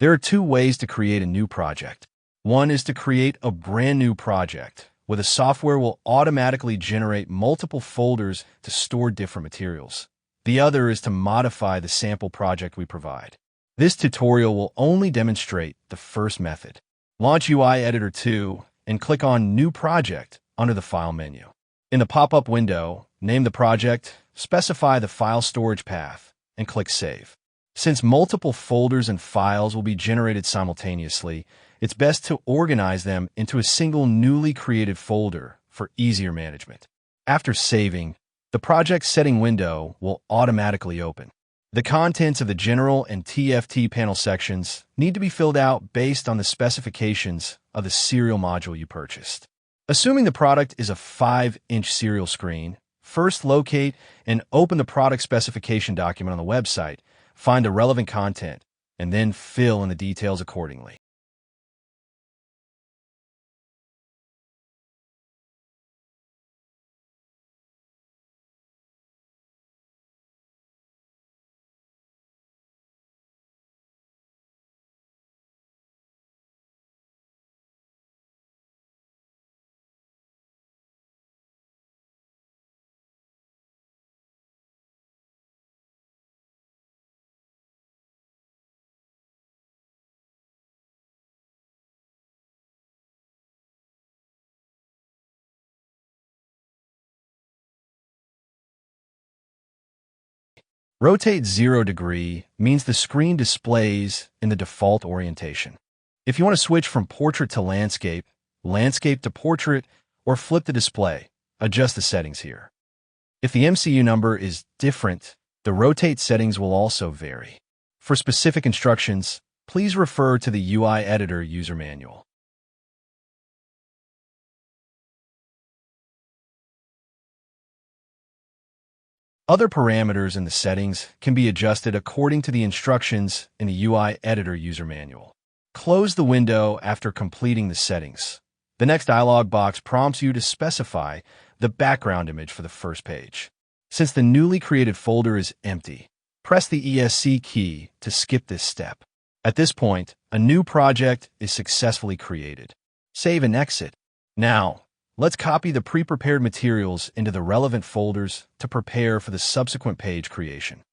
There are two ways to create a new project. One is to create a brand new project, where the software will automatically generate multiple folders to store different materials. The other is to modify the sample project we provide. This tutorial will only demonstrate the first method. Launch UI Editor 2 and click on New Project under the File menu. In the pop-up window, name the project, specify the file storage path, and click Save. Since multiple folders and files will be generated simultaneously, it's best to organize them into a single newly created folder for easier management. After saving, the project setting window will automatically open. The contents of the General and TFT panel sections need to be filled out based on the specifications of the serial module you purchased. Assuming the product is a 5-inch serial screen, first locate and open the product specification document on the website, find the relevant content, and then fill in the details accordingly. Rotate 0 degree means the screen displays in the default orientation. If you want to switch from portrait to landscape, landscape to portrait, or flip the display, adjust the settings here. If the MCU number is different, the rotate settings will also vary. For specific instructions, please refer to the UI Editor user manual. Other parameters in the settings can be adjusted according to the instructions in the UI Editor user manual. Close the window after completing the settings. The next dialog box prompts you to specify the background image for the first page. Since the newly created folder is empty, press the ESC key to skip this step. At this point, a new project is successfully created. Save and exit. Now, let's copy the pre-prepared materials into the relevant folders to prepare for the subsequent page creation.